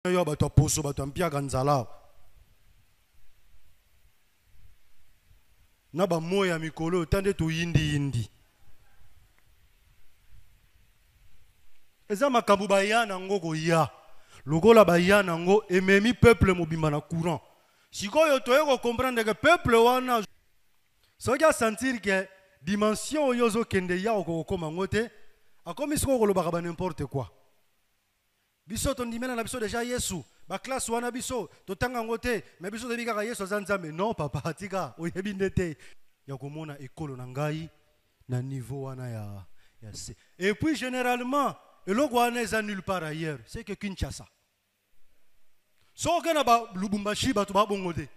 yo bato poso bato mpia kanzala na ba moya mikolo tande to yindi eza makambu bayana ngoko ya lokola bayana ngo ememi peuple mobimba na courant sikoyo toyeko comprendre que peuple wana soki sentir que dimension yozo kende ya okokoma ngote akomi siko kolobaka ba n'importe quoi biso tondimena na biso déjà Yesu ba classe wana biso totanga ngote mais biso tobi kaka Yesu azanzambe non papa atika oyebi ndete ya komona ekolo na ngai na niveau wana ya C. Et puis généralement eloko wana eza nulle part ailleurs c'est que Kinshasa soki na ba Lubumbashi bato ba bongo te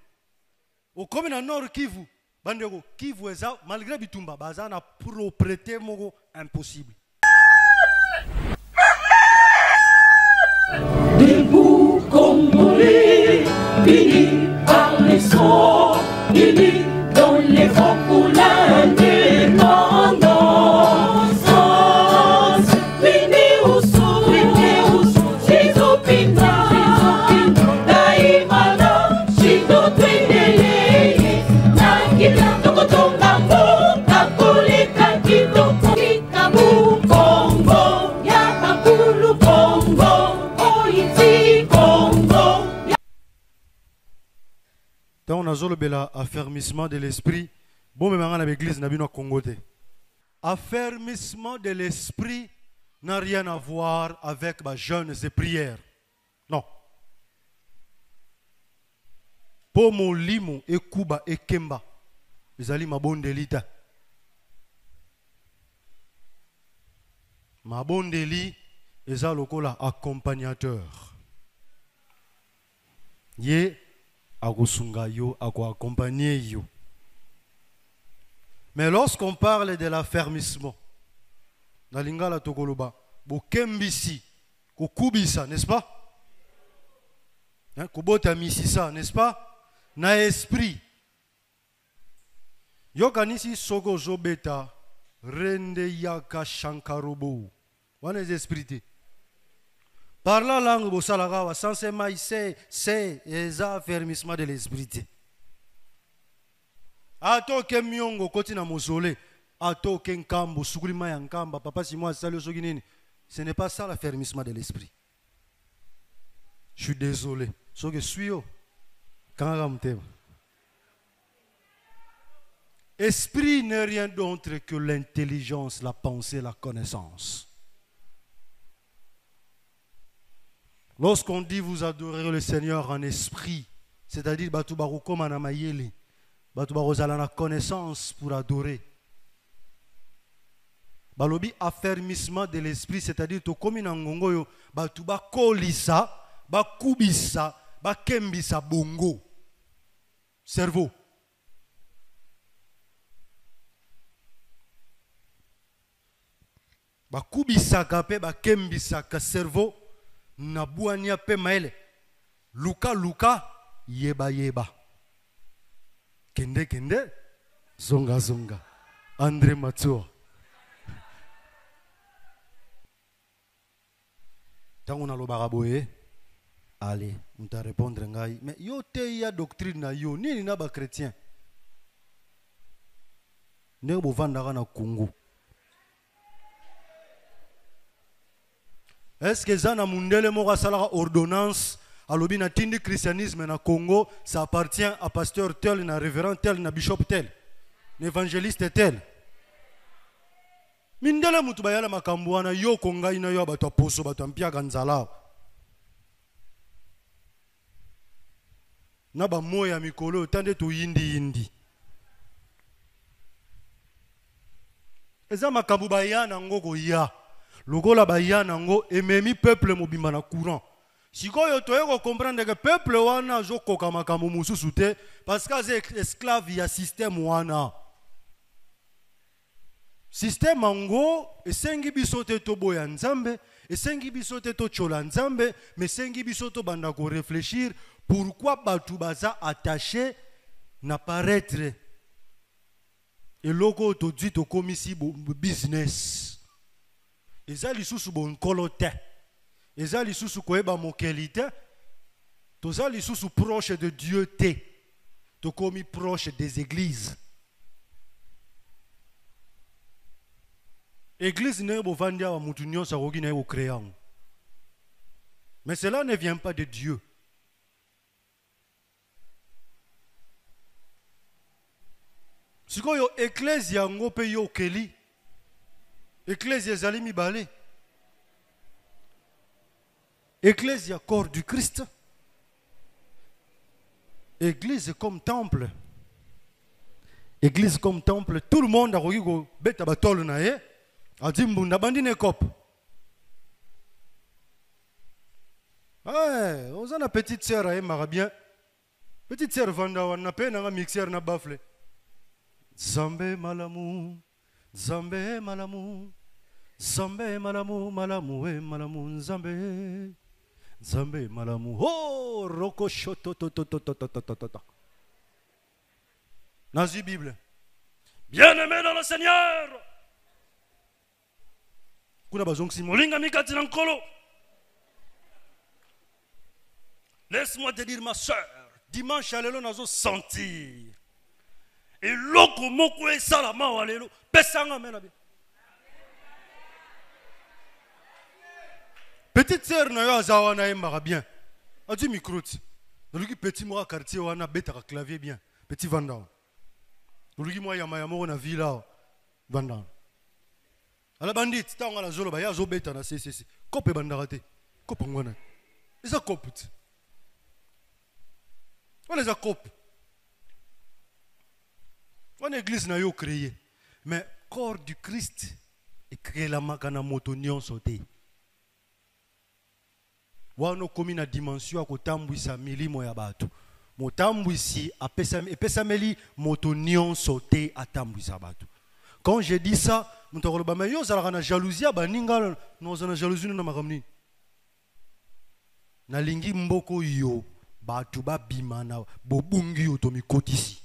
okomi na Nord Kivu bandeko Kivu eza malgré bitumba baza na propriété moko impossible. Debout Congolais, unis par les sons, unis dans les vents pour l'indépendance. Unis au son, Chizopina, Daimana, Chido Twendele, Nakita Tokotongambo, Takole Kakito, Kikabu, Congo, Yapakulu, Congo. On a le affermissement de l'esprit. Bon, mais maintenant l'église n'a pas Congo. Affermissement de l'esprit n'a rien à voir avec les jeûnes et prières. Non. Pour mon limo et kuba et kemba, ils allaient ma bonne délite. Ma bonne délite, ils allaient le accompagnateur. Yé. Mais lorsqu'on parle de l'affermissement, dans l'ingala tokoloba, bokembisi, kokubisa, n'est-ce pas? Kobota misisa, n'est-ce pas? Na esprit. Yokanisi soko zobeta, rende yaka shankarobo. Wana les esprits. Par la langue, Bossalagawa, sans maïs, c'est affermissement de l'esprit. Ato kemiongo koti na mozole, ato kenkambo, sugrima yankamba, papa si moi salut soginini. Ce n'est pas ça l'affermissement de l'esprit. Je suis désolé. Ce que je suis, quand esprit n'est rien d'autre que l'intelligence, la pensée, la connaissance. Lorsqu'on dit vous adorez le Seigneur en esprit, c'est-à-dire batubaro comme anamayeli, batubaro zalana connaissance pour adorer. Balobi affermissement de l'esprit, c'est-à-dire to komi na ngongoyo batuba kolisa, bakubisa, bakembisa bongo, cerveau. Bakubisa kape bakembisa ka cerveau. Nabuania pe maele luka luka yeba yeba kende kende zonga zonga André Matsuo tango na lobaka boye allez on t'a répondre ngai mais yo te ya doctrine na yo nini na ba chrétien ne bo vandaka na Congo. Est-ce que Zana Mundele Mora Salara ordonnance à l'obina tindi christianisme na Congo, ça appartient à pasteur tel, na révérend tel, na bishop tel, na évangéliste tel. Mindele mutubayala makambuana yo konga ina yo bato poso bato mpia kanzala. Na ba moya mikolo tande to yindi. Eza makambu bayana ngoko ya. Lokola bayana ngo ememi peuple mobimba na courant. Sikoyo toyeko comprendre que peuple wana zo koka makambo mususu te parce que c'est esclave ya système wana. Système ango esengi biso te to boya nzambe, esengi biso te to chola nzambe, mais esengi biso to banda ko réfléchir pourquoi batu baza attaché na paraître. Et loko to dit to komisi business. Eza lisusu bon kolote. Eza lisusu koeba mokelite tozali sous proche de Dieu te. Tokomi proche des églises. Église ne bovandi wa mutu nyonso akoki na yo créer. Mais cela ne vient pas de Dieu. Sikoyo église yango pe yo keli. Église ezali mibale. Église corps du Christ. Église comme temple. Église comme temple, tout le monde a koki ko beta batolo na ye. Adi mbunda bandine kop. Ouais, on a une petite sœur à Emma bien. Petite sœur Vanda, on a peine un mixeur na bafle. Zambe malamu, Zambe malamu, Zambe malamu, malamu, malamu, Zambe, Zambe malamu. Oh, roko shoto to to to to to to to to. Nazi Bible. Bien-aimé dans le Seigneur. Kuna bazong si molinga mikati na nkolo. Laisse-moi te dire, ma soeur, dimanche, allélo, nous sentir. Et l'autre mot, est salama, allélo, pesanga, menabi. Petite sœur, n'a eu zawana emara bien. A dit micro. Nous lui petit moi quartier, on a bête à clavier bien. Petit vanda. Nous lui moi yamayamo, on a villa vanda. À la bandite, tant à la zolo, ya zo bête na c'est. Cope bandarate. Cope ngwana. Et ça cope. On les a copes. On église n'a pas créé. Mais corps du Christ est créé la makana motonion sauté. Wano komi na dimension ko tambwisa milimo ya batu. Motambwisi apesameli motonion sauté atambwisa batu. Quand je dis ça, mutokolo ba meyo zala kana jalousie ba ninga no zana jalousie na makamni. Na lingi mboko yo. Batuba bimana bobungi otomi kotisi.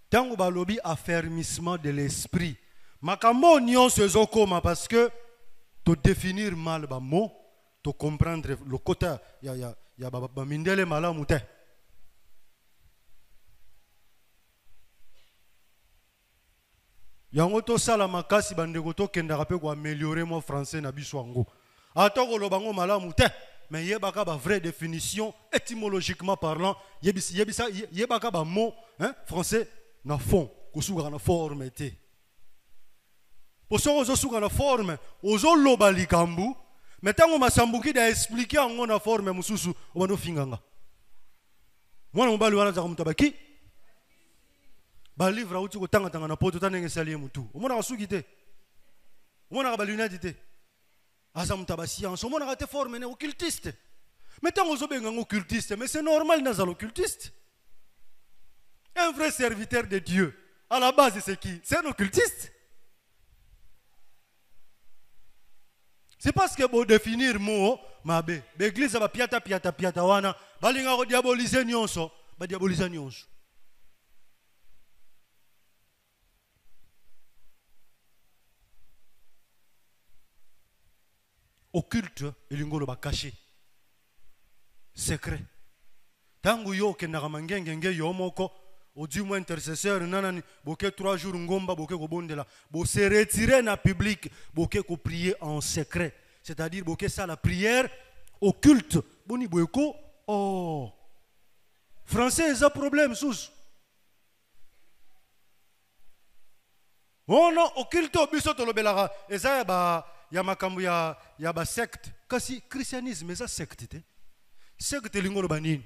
Tango balobi affermissement de l'esprit. Makambo nyon se zokoma parce que to définir mal ba mot, to comprendre le côté ya ba mindele malamu te. Yango to sala makasi bandeko to kenda pe ko améliorer mon français na biso ngo. Atoko lobango malamu te, mais yebaka ba vraie définition étymologiquement parlant, yebaka ba mot hein français na fond, kosuka na forme te. Poso ozo suka na forme, ozo loba likambu, mais tango masambuki da expliquer ngo na forme mususu, obano finganga. Mwana mobali wana za mutabaki. Ba livre auti ko tanga na poto tanenge saliye mutu. Omona kasuki te. Omona ba lunette te. Azamutaba science, on a été formé occultiste. Mais tant qu'on est occultiste, mais c'est normal dans l'occultiste. Un vrai serviteur de Dieu, à la base, c'est qui? C'est un occultiste. C'est parce que pour définir mot, mabe, l'église va piata wana, balinga ko diaboliser nyonso, ba diaboliser nyonso. Occulte elingolo ba caché secret tangu yo kendaka mangenge yo moko odi mo intercesseur nanani boke 3 jours ngomba boke ko bondela bo se retirer na public boke ko prier en secret, c'est-à-dire boke ça la prière occulte boni boeko oh français ça problème sous oh non occulte biso to lobelaka eza ba ya makambu ya ba secte kasi christianisme eza secte te secte lingolo banini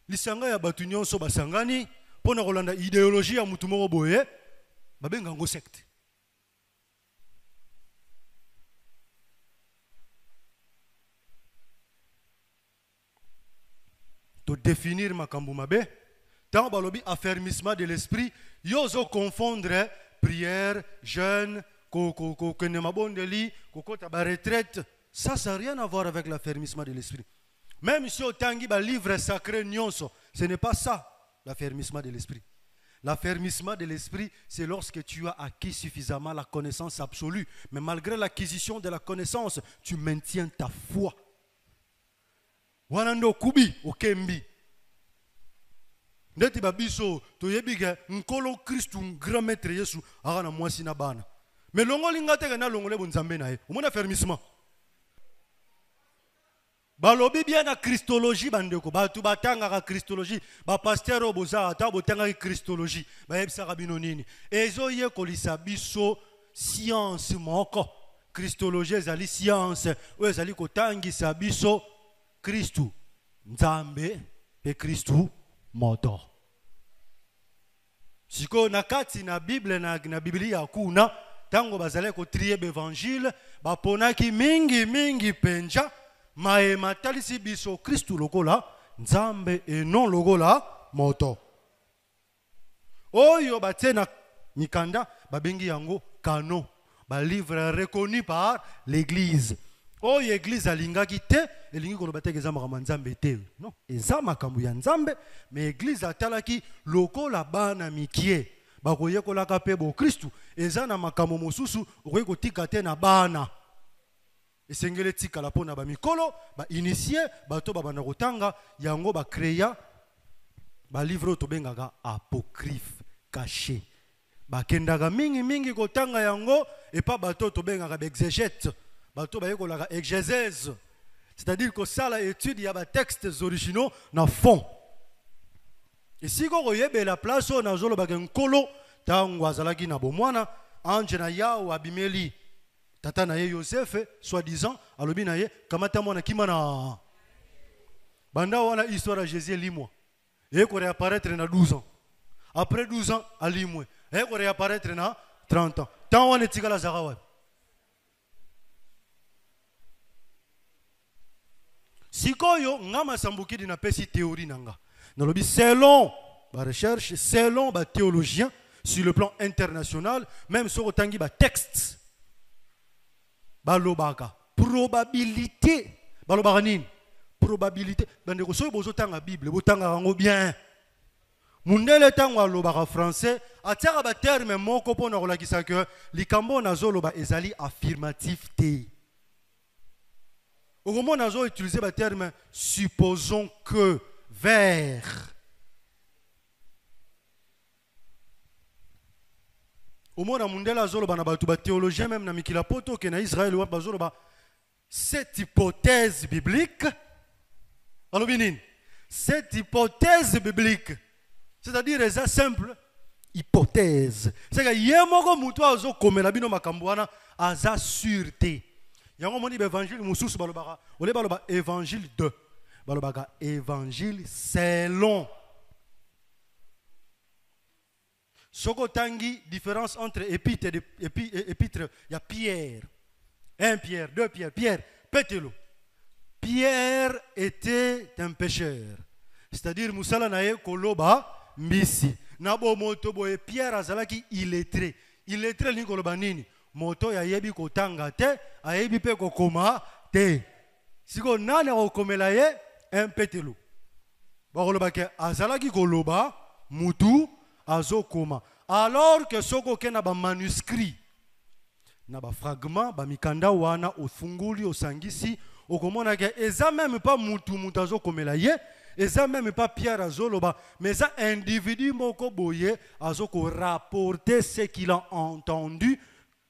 lisanga ya batu nyonso basangani pona kolanda idéologie ya mutu moko boye babenga ngo secte. To définir makambu mabe tant balobi affermissement de l'esprit yozo confondre prière jeûne retraite, ça n'a rien à voir avec l'affermissement de l'esprit. Même si au tangi ba livre sacré nyonso, ce n'est pas ça l'affermissement de l'esprit. L'affermissement de l'esprit, c'est lorsque tu as acquis suffisamment la connaissance absolue, mais malgré l'acquisition de la connaissance, tu maintiens ta foi. wana ndo kubi okembi ndeti babiso toyebike nkolo Kristu grand maître Yesu aka na mwasi na bana mais longoli ngate na longole bonzambe na ye omona fermissement balobi bien na christologie bandeko batu batanga christologie ba pasteur oboza ata botanga christologie ba yebisa bino nini ezo ye kolisa biso science moko christologie ezali science oyo ezali kotangisa biso Kristu nzambe pe Kristu moto siko na kati na Bible na Biblia kuna tango bazale ko trier évangile baponaki mingi penja maema talisi biso Kristu lokola nzambe et non lokola moto oyo batena mikanda babengi yango canon ba livre reconnu par l'église oyo église alingaki te elingi koloba te eza makambo nzambe te non eza makambo ya nzambe mais église atalaki lokola bana mikie bakoyekolaka pe bo Kristu eza na makambo mosusu okoki kotika te na bana esengele tikala mpona bamikolo bainitie bato babanda kotanga yango bakreya balivre oyo tobengaka apocryphe caché bakendaka mingi kotanga yango epa bato tobengaka baexégète bato bayekolaka exégèse c'est-à-dire kosala étude ya batextes originaux na fond esiko koyebela place oyo nazolobaka nkolo ntango azalaki na bomwana ange na yawe abimeli tata na ye Yosefe soi-disant alobi na ye kamata mwana kima na banda wana histoire ya Jésus limwa et ko réapparaître na 12 ans après 12 ans alimwe et ko réapparaître na 30 ans tant wana tikala zakawa sikoyo ngama sambukidi na pesi théorie nanga nalobi selon ba recherche selon ba théologien sur le plan international même sur otangi ba texte balobaka probabilité balobaka nini probabilité bandeko soki bozotanga Bible botanga yango bien mundele tango alobaka français atiaka baterme moko mpona kolakisa ke likambo nazoloba ezali affirmatif te okomona nazo utiliser baterme supposons que vers au monde mundela azoloba na batu ba théologien même na mikila poto ke na Israël wa bazoloba cette hypothèse biblique alobi nini cette hypothèse biblique c'est-à-dire eza simple hypothèse c'est que yemoko mutu azokomela bino makambo wana aza sûreté yango moni évangile mususu balobaka ole baloba évangile 2 balobaka évangile selon Soko tangi différence entre épître il y a Pierre. 1 Pierre, 2 Pierre, Pierre, pételo. Pierre était un pécheur. C'est-à-dire Moussala nae koloba mbisi. Nabo moto boye Pierre azalaki illettré. Illettré ni koloba nini? Moto ya yebi kotanga te, ayebi pe kokoma te. Siko nane okomela ye un pételo. Ba koloba ke azalaki koloba mutu azokoma alors que soko kena ba manuscrit na ba fragment ba mikanda wana ofunguli osangisi okomona ke eza même pas mutu azokomela ye eza même pas Pierre azoloba mais ça individu moko boye azoko rapporter ce qu'il a entendu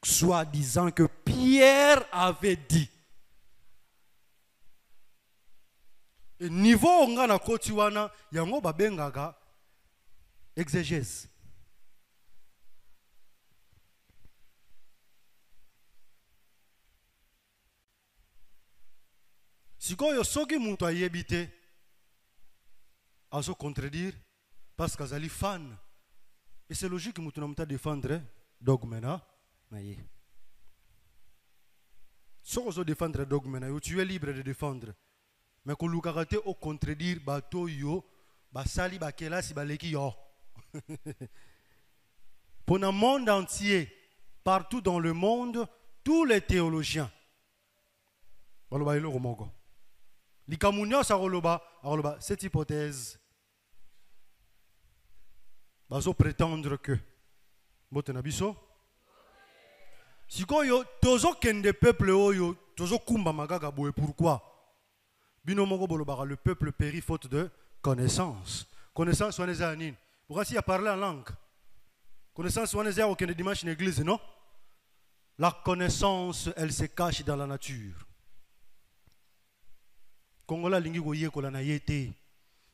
soi-disant que Pierre avait dit. Et niveau ngana koti wana yango babengaka exégèse. Sikoyo soki muntu ayebite azo contredire parce qu'azali fan. Et c'est logique que muntu na muta défendre dogme na ye. Soko zo défendre dogme na yo, tu es libre de défendre. Mais ko lukakate au contredire bato yo basali bakelasi baleki yo. Pour le monde entier, partout dans le monde, tous les théologiens, cette hypothèse, bazo prétendre que, si yo tozo kende peuple oyo tozo kumba magaga boye pourquoi? Bino moko bolobaka, le peuple périt faute de connaissance. Connaissance, on est à Nine. Pourquoi s'il a parlé en langue? Connaissance, on est à aucun dimanche en église, non? La connaissance, elle se cache dans la nature. Kongola lingi goye kola na yete.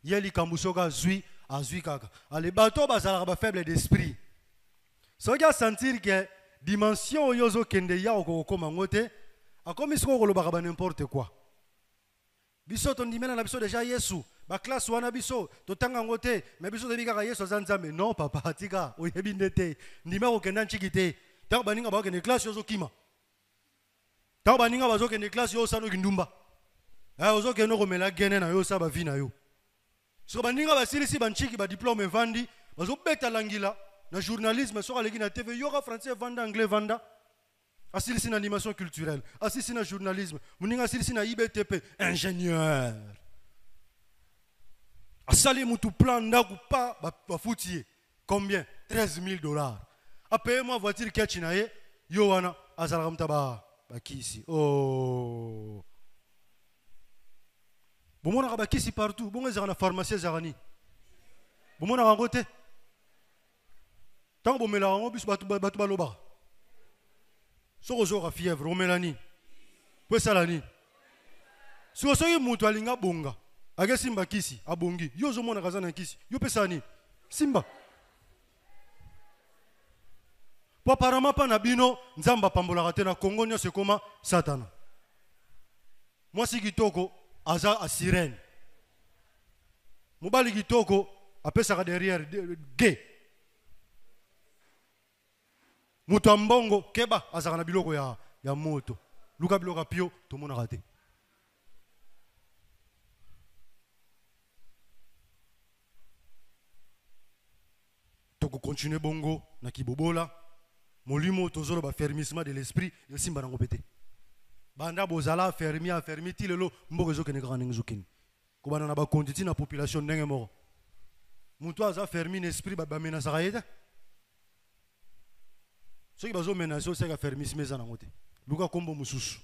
Yeli kambusoga zui, azui kaka. Ale bato bazala ba faible d'esprit. So ya sentir que dimension yozo kende ya okokoma ngote, akomi siko kolobaka ba n'importe quoi. Biso ton dimena na biso déjà Yesu, ba classe wana biso, to tanga ngote, mais biso de bika Yesu zanzambe. Non papa, tika, oyebi ndete, ndima okenda nchikite. Tango baninga ba okende classe yozo kima. Tango baninga ba okende classe yozo sano kindumba. Ozo keno komela gene na yo sa ba vi na yo. So baninga basilisi banchiki ba diplôme vandi, bazo beta langila na journalisme so aleki na TV yoka français vanda anglais vanda. Asilisi na animation culturelle, asilisi na journalisme, muninga asilisi na IBTP, ingénieur. Asali mutu plan ndaku pa ba foutier. Combien? $13,000. A payer moi voiture ketchi na ye, yo wana azala mtaba ba kisi. Oh. Bon, on a ba kisi partout. Bon, on a la pharmacie zarani. Bon, on a rangoté. Tant que on met la rango, bis batu baloba. So ozo a fièvre, on met la ni. Puis ça la ni. Si on soye mutu alinga bonga, aga simba kisi, abongi. Yo zo mona kazana kisi. Yo pesa ni. Simba. Po parama pa na bino, nzamba pambola kate na Congo nyo se koma Satana. Moi si kitoko aza a sirène. Mobali kitoko apesaka derrière gay. Mutu ambongo keba azaka na biloko ya moto. Luka biloko pio to mona raté. Toko continuer bongo na kibobola. Molimo tozolo ba fermissement de l'esprit yo simba nango pété. Banda bozala fermi ti lelo mboko zo kene grande ngizukini. Ko bana na ba konditi na population ndenge moko. Mutu aza fermi l'esprit ba menace raïda. Ceux qui bazo menacer au seka fermissement za nango te. Luka kombo mususu.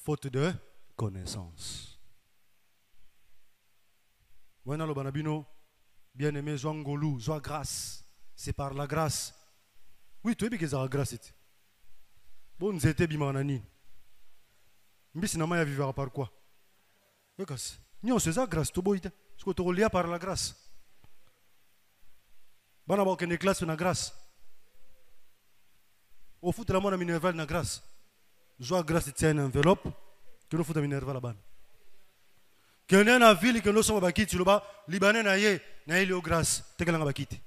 Faute de connaissance. Wana lo banabino bien-aimé Zwangolu, Zwa grâce. C'est par la grâce. Oui, tu es bien que ça la grâce. Bon, nous étions bien manani. Mais si nous vivre par quoi? Nous c'est ça grâce to boite. Ce que tu lié par la grâce. Bana ba aucune classe na grâce. Au foot la mona minerval na grâce. Zwa grâce tient une enveloppe que nous fout à minerval la ban. Que nous na ville que nous sommes bakiti lo ba libanais na ye na ile o grâce. Tekelanga bakiti.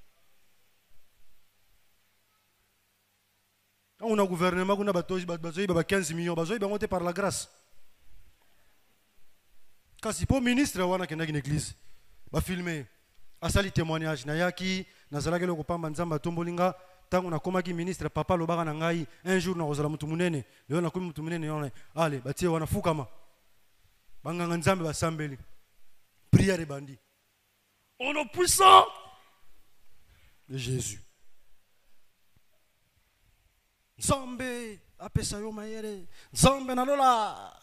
On a gouvernement, on a battu 15 millions, on a par la grâce. Quand si pour ministre, on a une église, on a filmé, on a sali témoignage, Nayaki, Nazalake le copain Manzamba Tombolinga, tant on a comme ministre, papa le baran nangai, un jour on a osé la mutumunene, le on a comme mutumunene, on a allez, bâti on a fukama, banganzambe basambeli, prière et bandit. On est puissant de Jésus. Nzambe apesa yo mayere Nzambe nalola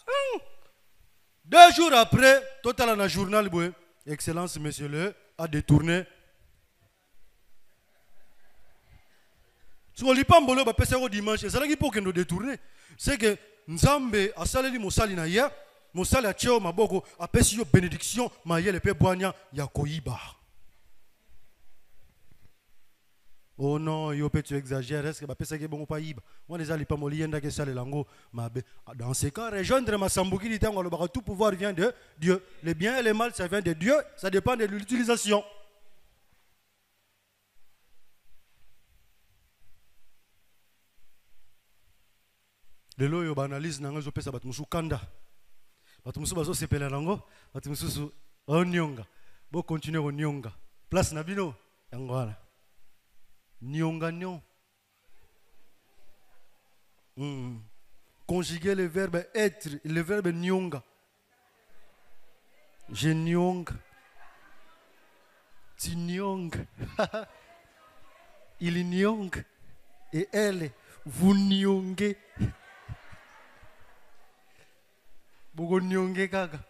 2 jours après total na journal boy excellence monsieur le a détourné so lipambolo ba pesa ko dimanche ça qui pour que nous détourner c'est que Nzambe asaleli mosali na ya mosali a cheo maboko apesi yo bénédiction mayele pe boanya ya koyiba. Oh non, yo peut tu exagères, est-ce que bah pesa ke bon pas iba. On les a li pas molienda que ça les lango mabe. Dans ces cas, rejoindre ma sambuki dit on le tout pouvoir vient de Dieu. Les biens et les mal ça vient de Dieu, ça dépend de l'utilisation. Lelo yo banalise nanga zo pesa batumusu kanda. Batumusu bazo sepela lango, batumusu onyonga. Bo continuer onyonga. Place na bino yango wana. Nyonga nyon. Conjuguer le verbe être, le verbe nyonga. Je nyong. Tu nyong. Il nyong. Et elle, vous nyongez. Boko nyonge kaka.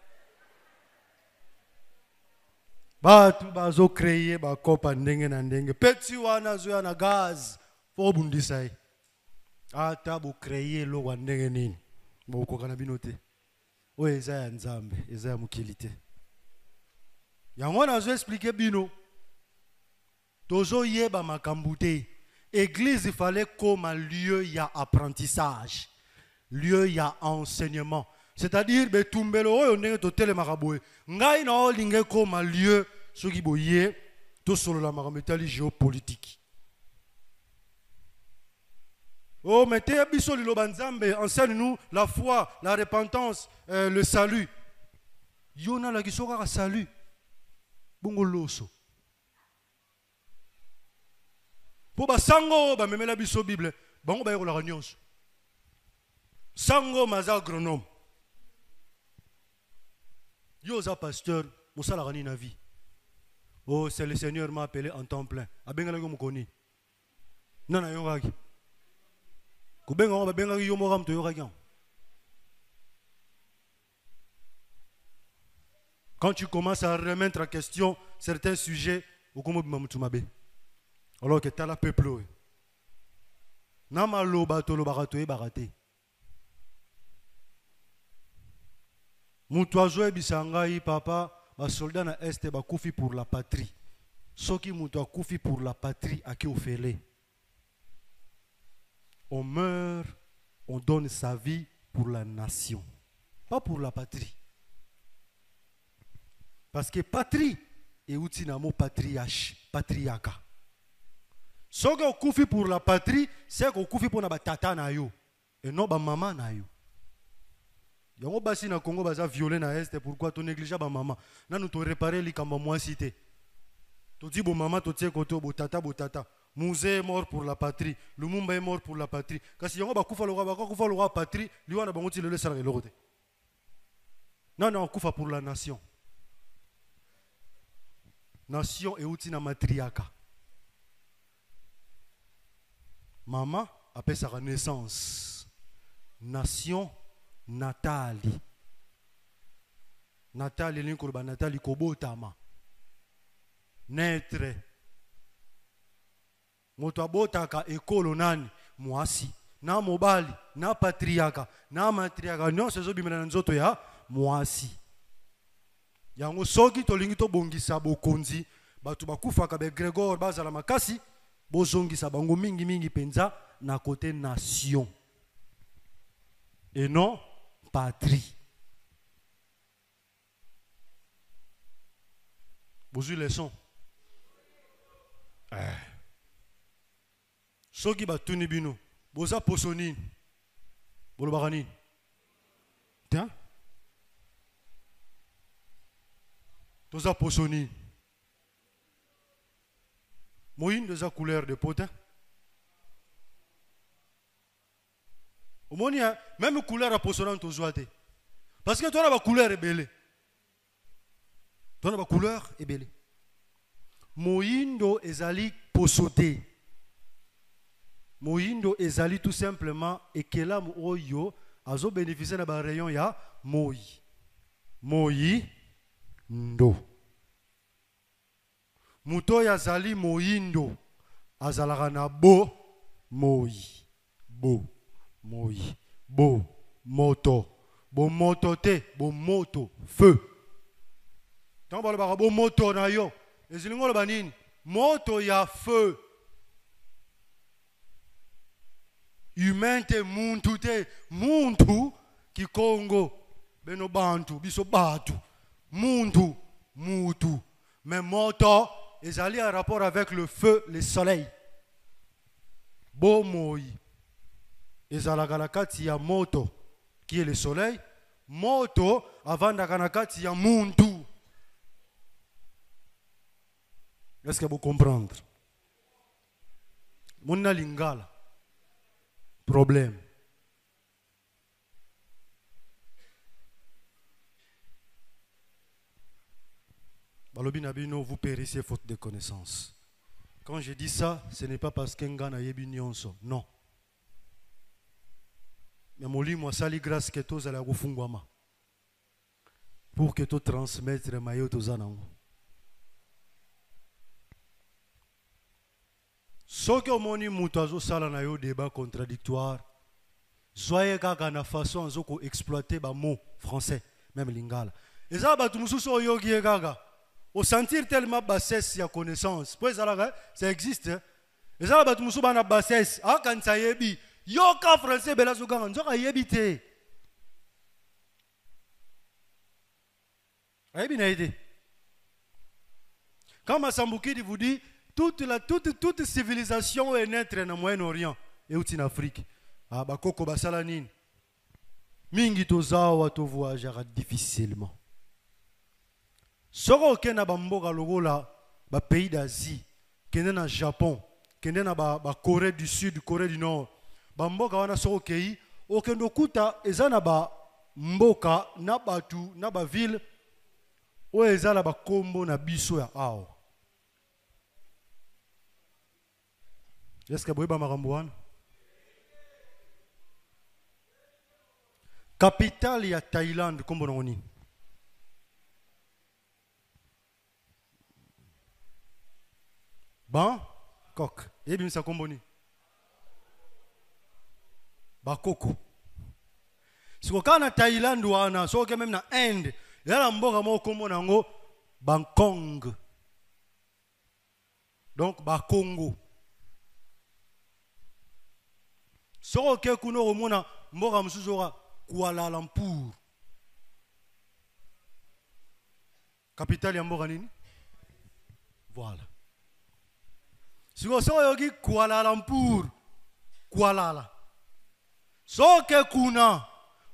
Batu bazo créer ba kopa ndenge na ndenge. Peti wana zo na gaz. Fo bundisa yi. Ata bo créer lo wa ndenge nini. Boko kana binote. O eza ya nzambe, eza ya mukilite. Yango na zo expliquer bino. Tozo yeba makambu te. Église, il fallait comme un lieu y a apprentissage, lieu y a enseignement. C'est-à-dire be tumbelo oyo ndenge to tele makaboye. Ngai na o linge comme un lieu soki boye to solo la makametali géopolitique. Oh mettez biso liloba nzambe, enseigne-nous la foi, la repentance, le salut. Yona la kisoka ka salut. Bongo loso. Po ba sango ba memela biso Bible, bango ba yekola nyonso. Sango maza agronome. Yo za pasteur, mosala rani na vie. Oh, c'est le Seigneur m'a appelé en temps plein. Abengala yo mukoni. Nana yo gaki. Kubenga ba benga yo mo ram to yo gaki. Quand tu commences à remettre en question certains sujets, au komo bimamutumabe. Alors que tu as la peuple. Namalo batolo baratoe barate. Mutuazo ebisangai papa, ba soldat na est ba kufi pour la patrie. Soki mutua kufi pour la patrie a qui ofele. On meurt, on donne sa vie pour la nation, pas pour la patrie. Parce que patrie est outil namo patriarche, patriarcat. Si on koufi pour la patrie, c'est qu'on koufi pour na tata na yo et non ba maman na yo. Yango basi na Congo baza violé na est, pourquoi tu négliges ba maman? Na nous te réparer li kamba moi cité. Tu dis bon maman tu tiens côté bo tata. Mouzé est mort pour la patrie, Lumumba est mort pour la patrie. Kasi yango ba kufa le roi patrie, lui on a bango ti le laisser le rote. Non, koufa pour la nation. Nation et outil na matriarcat. Maman appelle sa naissance. Nation natali. Natali l'inkorba natali kobotama. Naître. Moto abotaka ekolo nani mwasi. Na mobali, na patriarca, na matriarca. Non, c'est zo bimena nzoto ya mwasi. Yango soki tolingi to bongisa bokonzi, batu bakufaka be Grégoire bazala makasi. Bozongisa bango mingi penza na côté nation et non patrie. Bozu leçon. Soki batuni bino, boza posoni. Bolo barani. Tiens. Toza posoni. Moïne de sa couleur de potin. Au moins, même couleur à posonante aux oies. Parce que toi, la couleur est belle. Toi, la couleur est belle. Moïndo ezali posoté. Moïndo ezali tout simplement et que là, oyo, azo bénéficier de la rayon ya moi. Moi, ndo. Muto ya zali moindo azalaka na bo moi moto te bo moto feu tant balaba bo moto na yo ezilingo lo banini moto ya feu humain te muntu ki Congo beno bantu biso batu muntu mais moto ils allaient en rapport avec le feu, le soleil. Bo moi. Ils allaient à la carte, il y a moto, qui est le soleil. Moto, avant d'aller à la carte, il y a muntu. Est-ce que vous comprenez? Mon lingala. Problème. Vous périssez faute de connaissance. Quand je dis ça, ce n'est pas parce qu'un gars n'a yebi nyonso. Non. Mais moi sali grâce que tous à la gufungwama. pour que tu transmettre maillot aux anango. Ce que moni mutazo sala na yo débat contradictoire, soyez kaka na façon zoko exploiter ba mot français, même lingala. Et ça ba tumususo yogi kaka. Au sentir tellement bassesse ya connaissance, pour ça existe. Et ça ba tumusu ba na bassesse, a kan sa yebi, yo ka français bela zo kaka nzoka yebi te. Ayebi na ide. Quand Masambukidi vous dit toute civilisation est naître dans le Moyen-Orient et en Afrique. Ah, bah, koko basalanine. Mingi tozawa to voyagera difficilement. Soro kena bamboka logola ba pays d'Asie, kena na Japon, kena na ba Corée du Sud, Corée du Nord. Bamboka wana soro kei, okendo kuta ezana ba mboka na batu na ba ville o ezala ba kombo na biso ya ao. Est-ce que vous avez capitale ya Thaïlande, comme on dit. Bangkok. Et bien ça comme on dit. Bakoko. Si vous êtes en Thaïlande ou en Inde, même en Inde, il y a un bon comme on dit Bangkok. Donc Bakongo. Soro ke kuno romona mboka msuzora Kuala Lumpur. Capitale ya mboka nini? Voilà. Siko soro yogi Kuala Lumpur. Kuala. Soro ke kuna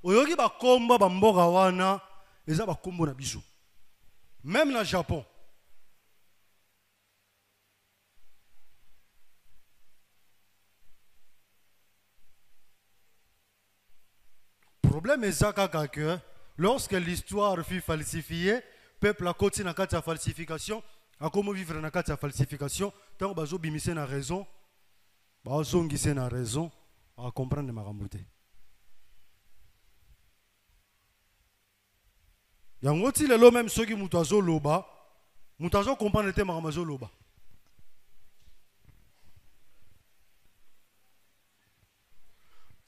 oyogi bakomba bamboka wana eza bakombo na biso. Même na Japon. Le problème est ça que lorsque l'histoire fut falsifiée, le peuple a continué dans la falsification, a comment vivre dans la falsification, tant que bazo bimise na raison, bazo ngise na raison, à comprendre ma ramboute. Yango ti lelo même ceux qui mutazo loba, mutazo comprendre te maramazo loba.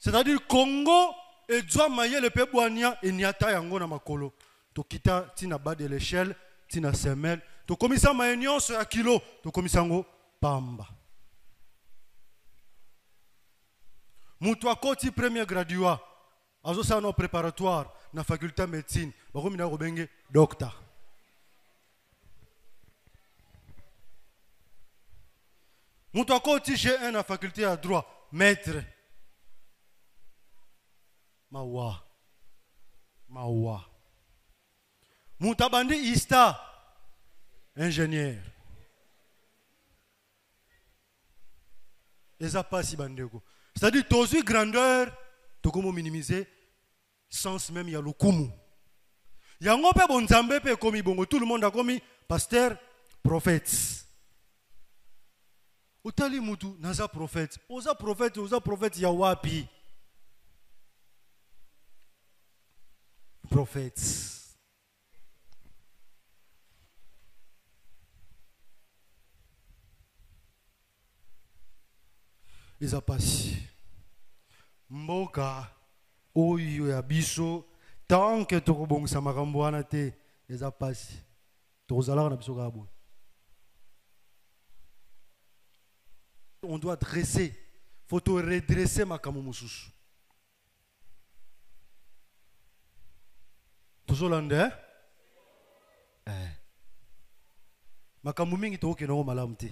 C'est-à-dire Congo et doit mailler le peuple boania et niata yango na makolo. To kita tina bas de l'échelle, tina semelle. To komisa maignon sur a kilo, to komisa ngo pamba. Mutwa koti premier graduat, azo sa no préparatoire na faculté de médecine, bako mina robenge docteur. Mutwa koti G1 na faculté à droit, maître. Mawa. Moutabandi Ista, ingénieur. Et ça passe bandeko. C'est-à-dire, tozu grandeur, to comment minimiser, sens même il y a le kumu. Il y a un peu bon zambé pe komi bongo, tout le monde a commis pasteur, prophète. Utali mutu naza prophète, oza prophète ya wapi. Prophètes. Ils ont passé. Mboka, oyo ya biso, tant que tu bon sa makamboana te, ils ont passé. Tozala na biso kabo. On doit dresser, faut te redresser makamu mususu. Tozolande makambo mingi toke na malamu te.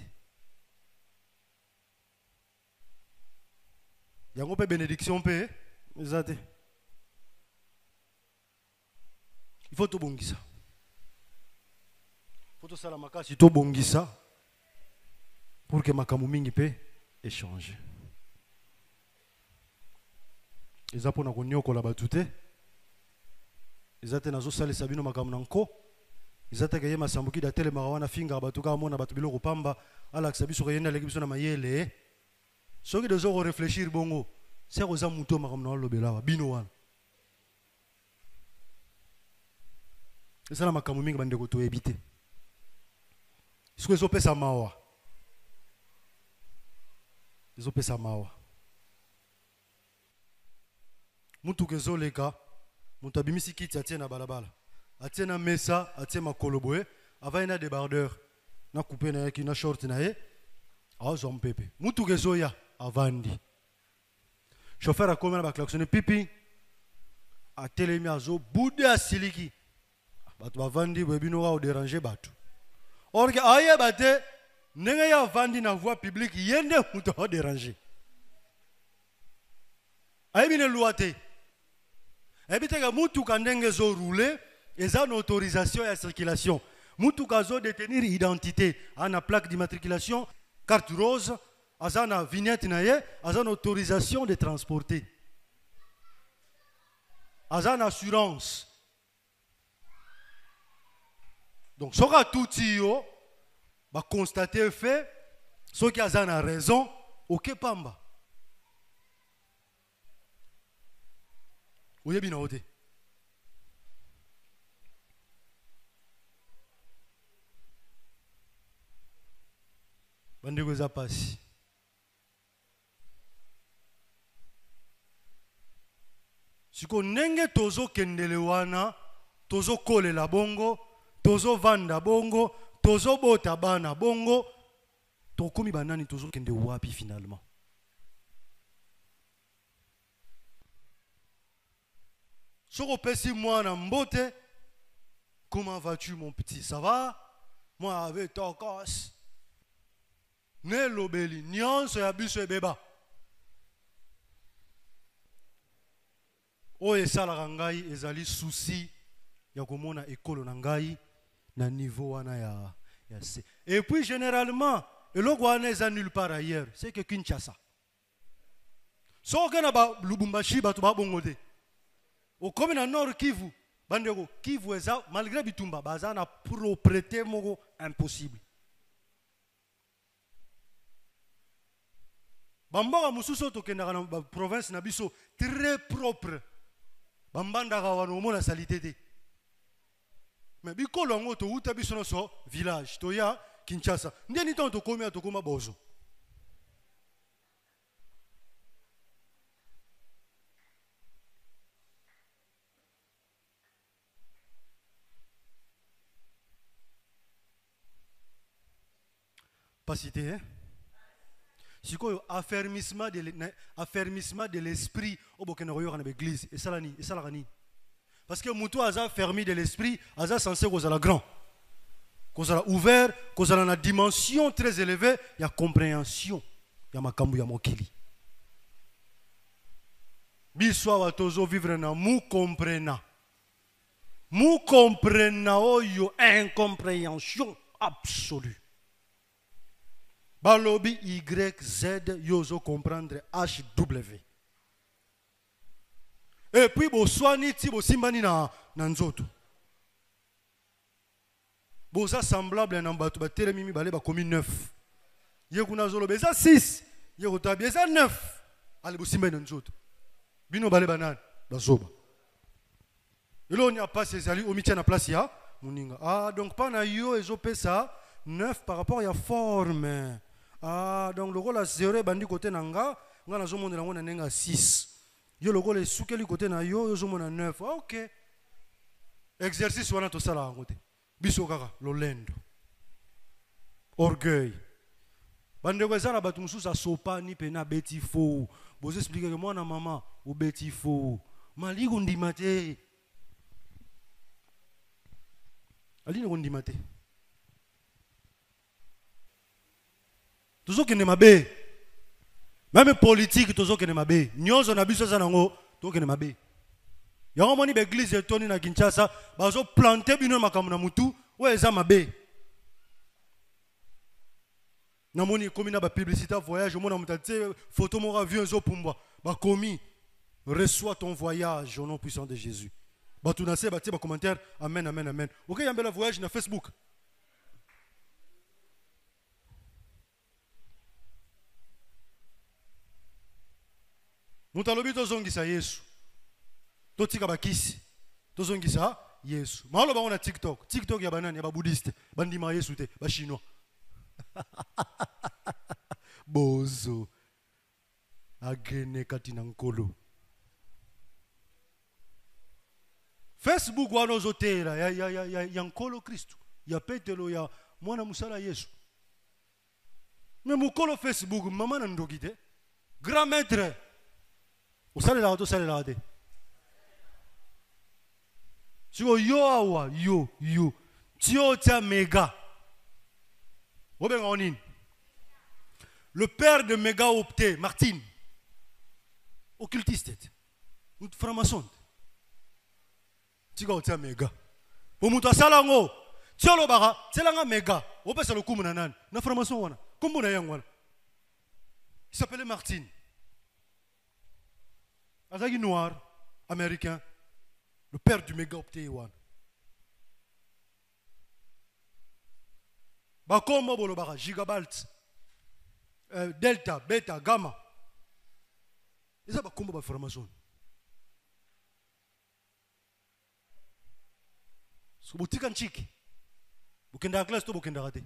Yango pe bénédiction pe ezate. Il faut to bongisa. Il faut to sala makasi to bongisa pour que makambo mingi pe échanger. Ezapona konyokola batute. Ezate nazo sale sabino makambo nanko. Ezate kaye masambuki da tele marawana finga batuka mona batu biloko pamba ala sabiso kayenda leki biso na mayele. Soki dezo réfléchir bongo, c'est roza muto makambo na lobela bino wana. eza na makambo mingi bandeko toyebi te. Siko ezopesa mawa. Ezopesa mawa. Mutu kezoleka, mutu abimisi kiti atie na balabala. Atie na mesa, atie makolo boye, ava ina débardeur. Na coupe na yaki na short na ye. Azo mpepe. Mutu kezoya avandi. Chauffeur akomi na baklaxonne pipi. Atelemi azo bude asiliki. Batu bavandi bebino wa déranger batu. Or que aye bate ndenge ya vandi na voie publique yende mutu wa déranger. Aye bine luate. Ebiteka mutu kandenge zo rouler, eza une autorisation à circulation. Mutu kazo détenir identité, ana plaque d'immatriculation, carte rose, azana vignette na ye, azana autorisation de transporter. Azana assurance. Donc soka touti yo ba constater fait, soki azana raison, OK pamba. Oyebi na ote. Bandeko za pasi. Siko nenge tozo kendele wana, tozo kole la bongo, tozo vanda bongo, tozo bota bana bongo, tokomi banani tozo kende wapi finalement. Soko pesi mwana mbote, comment vas-tu mon petit, ça va? Moi avec ton casse. Ne lobeli, nyonso ya biso ebeba. Oye salaka ngai ezali souci ya komona ekolo na ngai na niveau wana ya C. Et puis généralement, eloko wana eza nulle part ailleurs, c'est que Kinshasa. Soke na ba Lubumbashi batu ba bongo te. Au comme na Nord Kivu, bandeko Kivu eza malgré bitumba baza na propriété moko impossible. Bamboka mususu tokendaka na province na biso très propre. Bambandaka wana omona salité te. Mais bikolo yango touta biso no so village toya Kinshasa. Ndeni tant tokomi tokoma bozo. Pas cité, hein? Si quoi affermissement de l'esprit au bokena royo na l'église et ça la rani. Parce que muto aza fermé de l'esprit, aza censé cause la grand. Cause la ouvert, cause la dimension très élevée, il y a compréhension. Il y a makambu ya mokili. Biswa watozo vivre na mu comprena. Mu comprena oyo incompréhension absolue. Balobi YZ yozo comprendre HW. Et puis bo swani ti bo simbani na nzoto. Bo za semblable na mbatu ba telemimi bale ba komi 9. Ye kuna zolo beza 6. Ye kota beza 9. Ale bo simbani na nzoto. Bino bale banani bazoba. Elo ni a pas ezali omitia na place ya muninga. Ah donc pas na yo ezopesa 9 par rapport à forme. Ah, donc le rôle à 0 bandi côté nanga, nga na zomo na ngona nenga 6. Yo le rôle soukeli côté na yo zomo na 9. Ah, OK. Exercice wana to sala ngote. Biso kaka lolendo. Orgueil. Bande ko ezala batu mususa sopa ni pena beti fo. Bozo expliquer que moi na maman o beti fo. Mali ko ndimate. Ali ko ndimate. Toujours que ne mabe. Même politique toujours que ne mabe. Nyonso na biso za nango to que ne mabe. Yango moni be église etoni na Kinshasa bazo planter bino makambo na mutu o eza mabe. Na moni komi na ba publicité voyage mona mutate photo mora avion zo pumbwa ba komi reçois ton voyage au nom puissant de Jésus. Ba tu na se ba ti ba commentaire amen amen amen. OK yambela voyage na Facebook. Mutalobi tozongisa Yesu. Totika bakisi. Tozongisa Yesu. Malo ba on a TikTok. TikTok ya banani ya ba bouddhiste. Bandima Yesu te, ba chinois. Bozo. Agene katina nkolo. Facebook wana ozotera ya nkolo Kristo. Ya Petelo ya mwana musala Yesu. Mais mukolo Facebook mama na ndoki te. Grand maître. Osale la te. Siko yo awa yo. Tio tia méga. Obenga onini. Le père de méga opté, Martine. Occultiste. Une franc-maçon. Tiko tia méga. Pour muta salango. Tio lo bara, selanga méga. Opesa le kumu nanan. Na franc-maçon wana. Kumbu na yang wana. Il s'appelait Martine. Azagi noir, américain. Le père du méga opté wana. Bakombo bolo bara gigabalt. Delta, beta, gamma. Et ça bakombo ba franc-maçon. So botika nchiki. Bokenda classe to bokenda raté.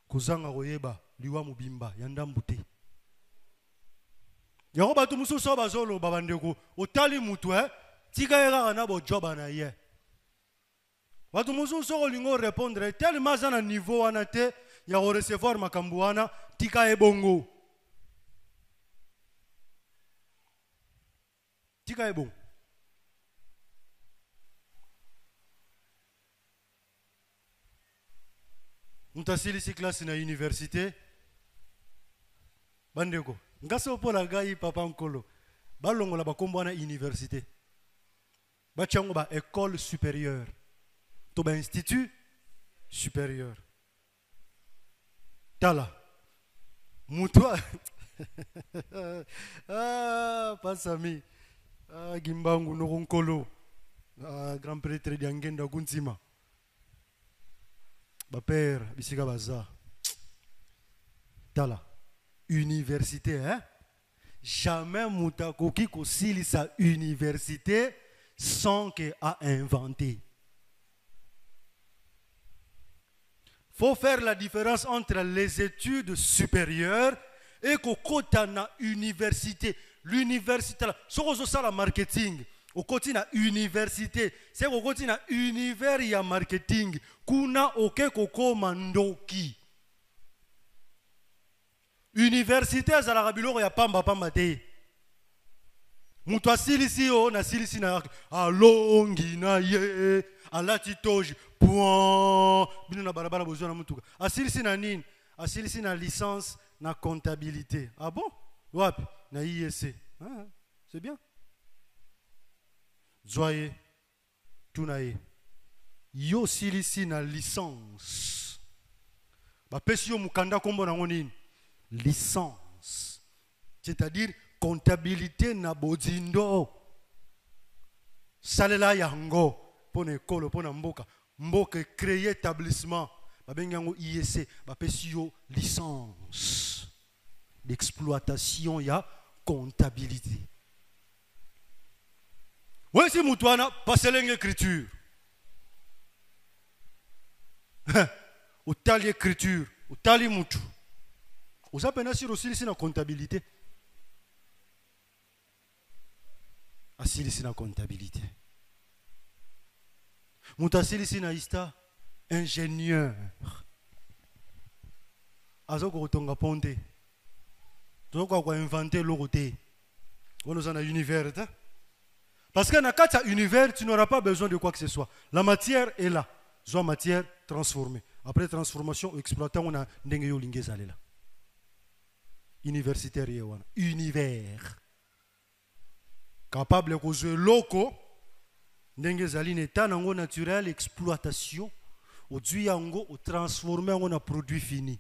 Kozanga koyeba liwa mubimba yanda mbute. Yango batu mususu bazolo babandeko otali mutu tika era na bo job na ye. Batu mususu olingo répondre tellement ça na niveau wana te ya recevoir makambu wana tika ebongo. Tika ebongo. Mutasili si classe na université. Bandeko. Ngasa opola gai papa nkolo. Balongola bakombo na université. Bachango ba école supérieure. To ba institut supérieur. Tala. Mutwa. Pasami. Gimbangu nokonkolo. Grand prêtre diangenda kunzima. Ba père bisika baza. Tala. Université, jamais mutakoki kosili sa université sans que a inventé. Faut faire la différence entre les études supérieures et kokota na université. L'université, ce qu'on ça la marketing, au côté na université, c'est au côté na univers ya marketing. Kuna oke koko mandoki. Université azalaka biloko ya pamba te. Mutu asilisi yo na silisi na alongi na ye alati toji point bino na barabara bozwa na mutuka. Asilisi na nini? Asilisi na licence na comptabilité. Ah bon? Wapi? Na IEC. Ah, c'est bien. Zoye tunaye. Yo silisi na licence. Ba pesi yo mukanda kombo na nini? Licence, c'est-à-dire comptabilité na bozindo. Salela yango pona école pona mboka créer établissement babengango IEC bapesi yo licence d'exploitation ya comptabilité. Voici mutwana paselenge écriture. Otali écriture, otali mutu. Vous avez aussi ici la comptabilité. Assis ici la comptabilité. Moutassil ici na ista ingénieur. Azoko kotonga ponte. Toko ko inventer l'oroté. On nous en a univers. Parce que dans quatre univers, tu n'auras pas besoin de quoi que ce soit. La matière est là. Soit matière transformée. Après transformation, exploitant on a ndengeyo lingezalela. Universitaire yewana. Univers. Capable de jouer loco. Ndengezali n'état nango naturel exploitation. Au duyango au transformer en un produit fini.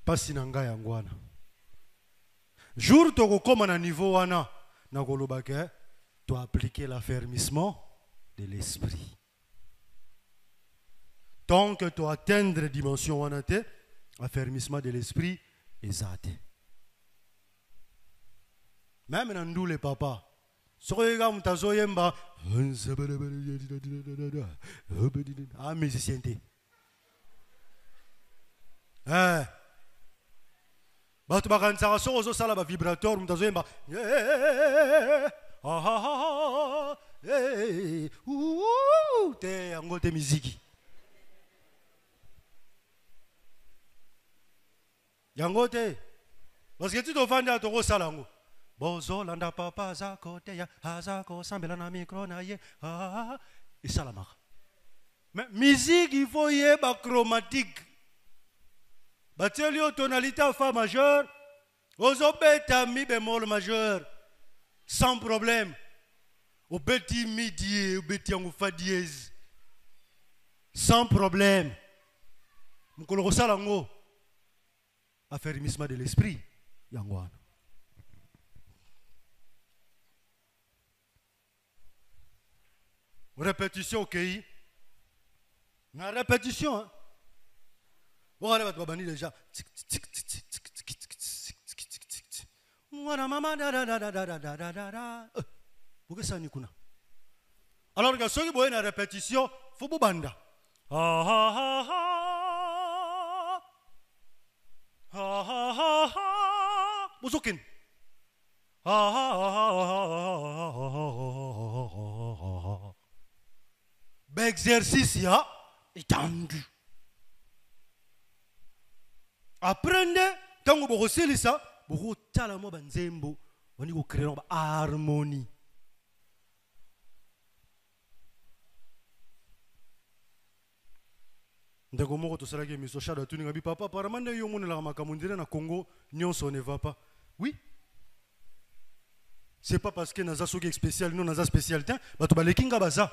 Pasi nanga yangwana. Jour toko koma na niveau wana na kolobake tu appliquer l'affermissement de l'esprit. tant que tu atteindre dimension wana te affermissement de l'esprit eza te. Même dans nous les papas, soyez mutazoyemba ah musicien te bato bakanisaka soko ozosala bavibrateur mutazoyemba te yango te miziki yango te parce que tu tofandi atokosala yango bozolanda papa aza koteya aza kosambela na micro na ye esalamaka. Mais musique il faut yeba chromatique batieli yo tonalité à fa majeur ozobeta mi bémol majeur sans problème obeti mi die obeti yango fa dièse sans problème mokolo kosala yango affermissement de l'esprit yango wana. Répétition, ok. La répétition, hein. Vous regardez votre babani déjà. Pourquoi ça n'y kuna? Alors que ceux qui voient une répétition, il faut banda. Bozokin. Exercice ya étendu. Apprenez tant que vous savez ça, vous tala mo banzembo, on y créer une harmonie. Ndeko moko to sala ke miso shada tuni ngabi papa paramande yo mona la makamundire na Congo nyonso ne va pas. Oui. C'est pas parce que naza soki spécial non naza spécialité, ba to balekinga baza.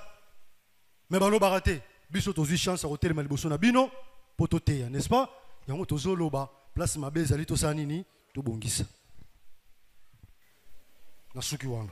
Mais balo baraté, biso tozi chance à hôtel maliboso na bino pototeya, n'est-ce pas? Yango tozoloba place mabe zali to sanini to bongisa. Na suki wana.